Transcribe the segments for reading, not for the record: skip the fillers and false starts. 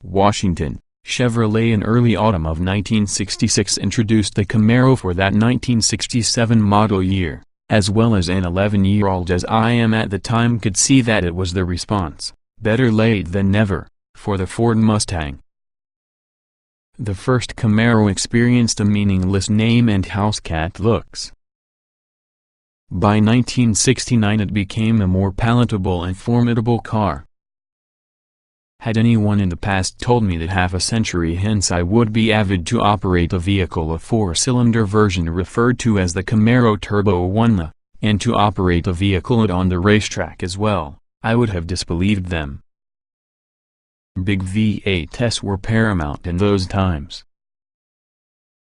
Washington, Chevrolet in early autumn of 1966 introduced the Camaro for that 1967 model year, as well as an 11-year-old as I am at the time could see that it was the response, better late than never, for the Ford Mustang. The first Camaro experienced a meaningless name and housecat looks. By 1969 it became a more palatable and formidable car. Had anyone in the past told me that half a century hence I would be avid to operate a vehicle, a four-cylinder version referred to as the Camaro Turbo 1, and to operate a vehicle on the racetrack as well, I would have disbelieved them. Big V8s were paramount in those times.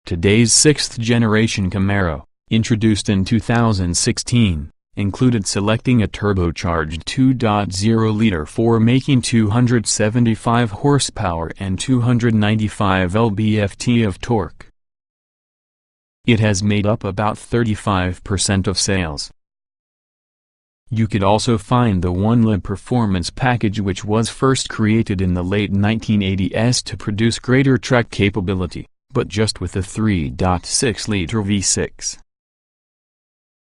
Today's sixth-generation Camaro, introduced in 2016, included selecting a turbocharged 2.0-liter 4 making 275 horsepower and 295 lb-ft of torque. It has made up about 35% of sales. You could also find the 1L performance package, which was first created in the late 1980s to produce greater track capability, but just with a 3.6-liter V6.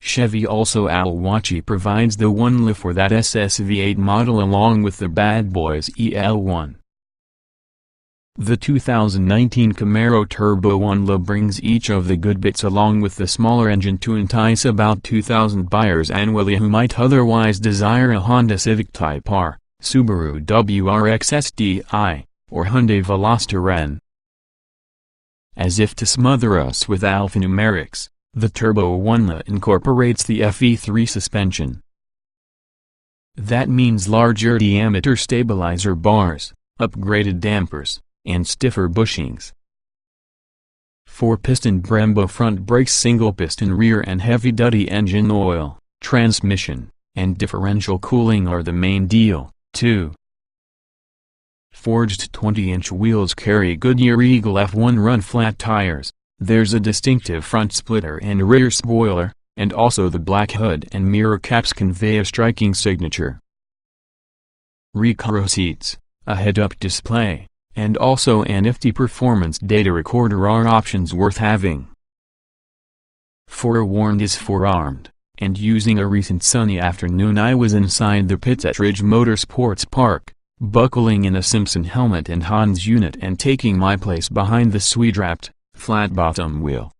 Chevy also Al-Wachi provides the 1L for that SSV8 model along with the Bad Boys EL1. The 2019 Camaro Turbo 1L brings each of the good bits along with the smaller engine to entice about 2,000 buyers annually who might otherwise desire a Honda Civic Type R, Subaru WRX SDI, or Hyundai Veloster N. As if to smother us with alphanumerics, the Turbo 1L incorporates the Fe3 suspension. That means larger diameter stabilizer bars, upgraded dampers, and stiffer bushings. 4-piston Brembo front brakes, single-piston rear and heavy-duty engine oil, transmission, and differential cooling are the main deal, too. Forged 20-inch wheels carry Goodyear Eagle F1 run-flat tires. There's a distinctive front splitter and rear spoiler, and also the black hood and mirror caps convey a striking signature. Recaro seats, a head-up display, and also a nifty performance data recorder are options worth having. Forewarned is forearmed, and using a recent sunny afternoon I was inside the pits at Ridge Motorsports Park, buckling in a Simpson helmet and Hans unit and taking my place behind the Swede-wrapped, flat-bottom wheel.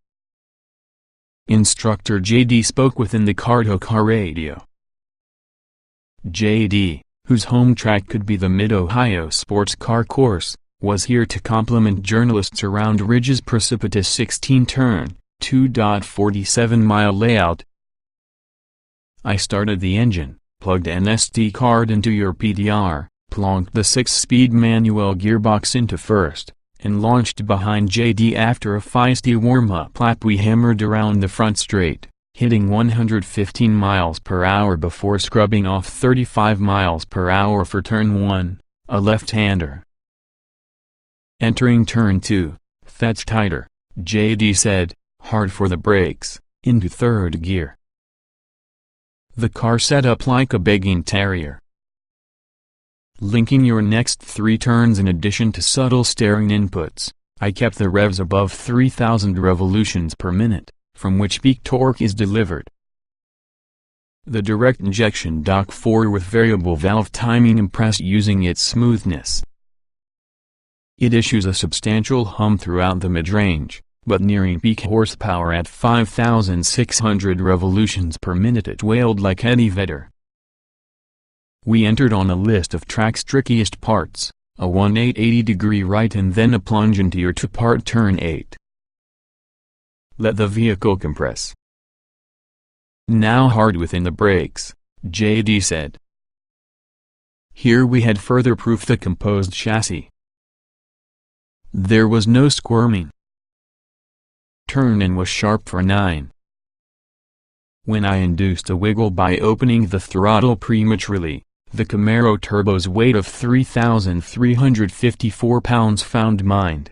Instructor JD spoke within the car-to-car radio. JD, whose home track could be the Mid-Ohio Sports Car Course, was here to compliment journalists around Ridge's precipitous 16-turn, 2.47-mile layout. I started the engine, plugged an SD card into your PDR, plonked the 6-speed manual gearbox into first, and launched behind JD. After a feisty warm-up lap we hammered around the front straight, hitting 115 miles per hour before scrubbing off 35 miles per hour for turn 1, a left-hander. Entering turn 2, "That's tighter," JD said, hard for the brakes, into third gear. The car set up like a begging terrier. Linking your next 3 turns in addition to subtle steering inputs, I kept the revs above 3,000 revolutions per minute, from which peak torque is delivered. The direct injection Dock 4 with variable valve timing impressed using its smoothness. It issues a substantial hum throughout the mid-range, but nearing peak horsepower at 5,600 revolutions per minute it wailed like Eddie Vedder. We entered on a list of track's trickiest parts, a 180-degree right and then a plunge into your 2-part turn 8. Let the vehicle compress. Now hard within the brakes, JD said. Here we had further proof the composed chassis. There was no squirming. Turn-in was sharp for 9. When I induced a wiggle by opening the throttle prematurely, the Camaro Turbo's weight of 3,354 pounds found mind.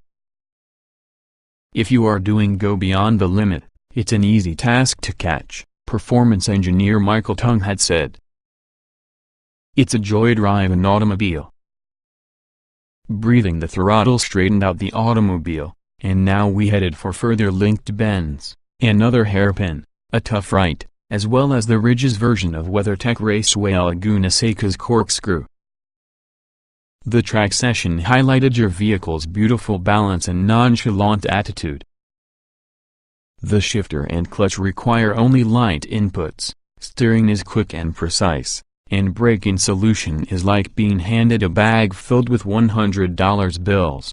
If you are doing go beyond the limit, it's an easy task to catch, performance engineer Michael Tung had said. It's a joy to drive an automobile. Breathing the throttle straightened out the automobile, and now we headed for further linked bends, another hairpin, a tough right, as well as the Ridge's version of WeatherTech Raceway Laguna Seca's corkscrew. The track session highlighted your vehicle's beautiful balance and nonchalant attitude. The shifter and clutch require only light inputs, steering is quick and precise, and braking solution is like being handed a bag filled with $100 bills.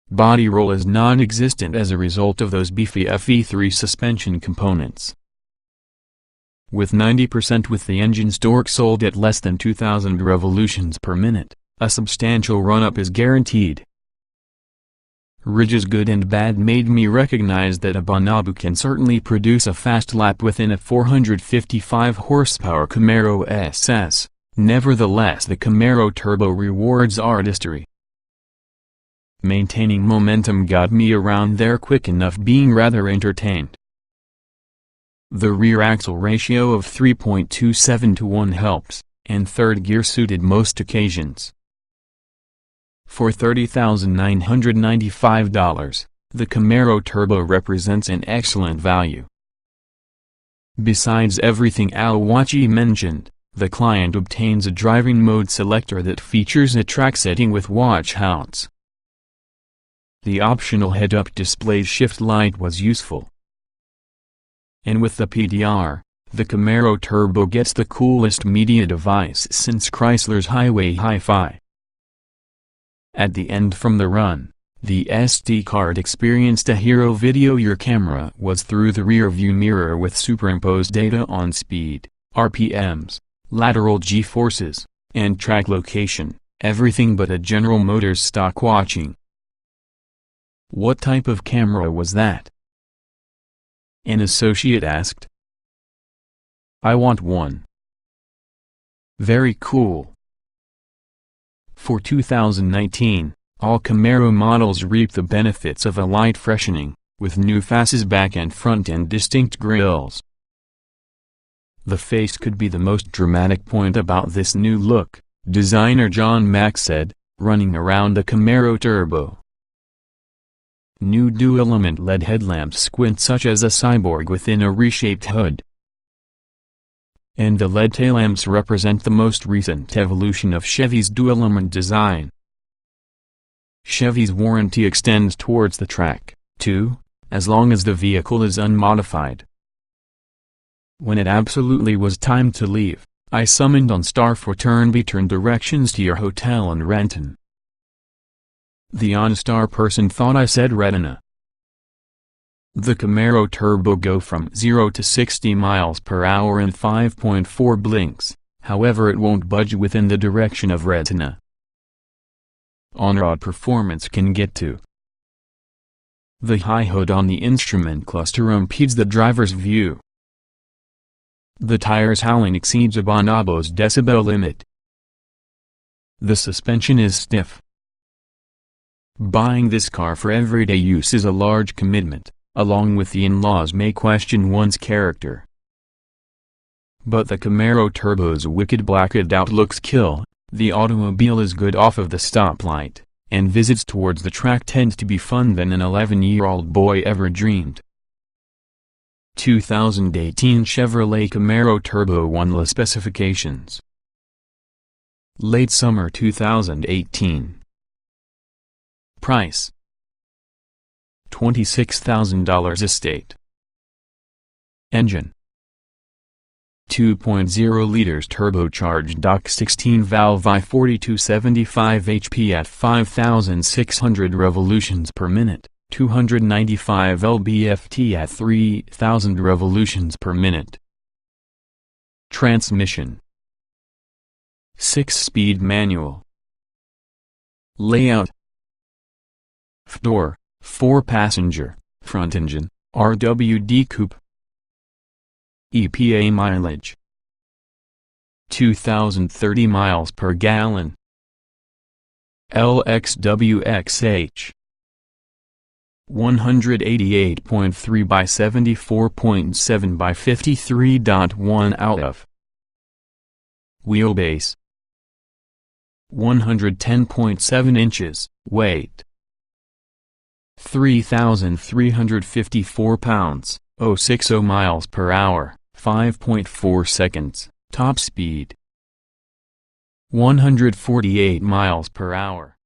Body roll is non-existent as a result of those Beefy Fe3 suspension components. With 90% with the engine's torque sold at less than 2,000 revolutions per minute, a substantial run-up is guaranteed. Ridge's good and bad made me recognize that a Bonobo can certainly produce a fast lap within a 455 horsepower Camaro SS, nevertheless the Camaro Turbo rewards artistry. Maintaining momentum got me around there quick enough, being rather entertained. The rear axle ratio of 3.27 to 1 helps, and third gear suited most occasions. For $30,995, the Camaro Turbo represents an excellent value. Besides everything Al-Wachi mentioned, the client obtains a driving mode selector that features a track setting with watch outs. The optional head-up display shift light was useful. And with the PDR, the Camaro Turbo gets the coolest media device since Chrysler's Highway Hi-Fi. At the end from the run, the SD card experienced a hero video. Your camera was through the rear view mirror with superimposed data on speed, RPMs, lateral G-forces, and track location, everything but a General Motors stock watching. What type of camera was that? An associate asked. I want one. Very cool. For 2019, all Camaro models reap the benefits of a light freshening, with new faces back and front and distinct grilles. The face could be the most dramatic point about this new look, designer John Mack said, running around the Camaro Turbo. New dual-element LED headlamps squint such as a cyborg within a reshaped hood. And the LED taillamps represent the most recent evolution of Chevy's dual-element design. Chevy's warranty extends towards the track, too, as long as the vehicle is unmodified. When it absolutely was time to leave, I summoned OnStar for turn-by-turn directions to your hotel in Renton. The OnStar person thought I said Retina. The Camaro Turbo go from 0 to 60 miles per hour in 5.4 blinks, however it won't budge within the direction of Retina. On-road performance can get to. The high hood on the instrument cluster impedes the driver's view. The tire's howling exceeds a Bonobo's decibel limit. The suspension is stiff. Buying this car for everyday use is a large commitment, along with the in-laws may question one's character. But the Camaro Turbo's wicked blacked out looks kill, the automobile is good off of the stoplight, and visits towards the track tend to be fun than an 11-year-old boy ever dreamed. 2018 Chevrolet Camaro Turbo won the specifications. Late summer 2018. Price $26,000 estate. Engine 2.0 liters turbocharged DOC 16 valve I-4275 HP at 5,600 revolutions per minute, 295 lb-ft at 3,000 revolutions per minute. Transmission 6-speed manual. Layout: Door, 4-passenger, front engine, RWD coupe. EPA mileage 2,030 miles per gallon. LXWXH 188.3 by 74.7 by 53.1 out of. Wheelbase 110.7 inches, weight 3,354 pounds, 060 miles per hour, 5.4 seconds, top speed 148 miles per hour.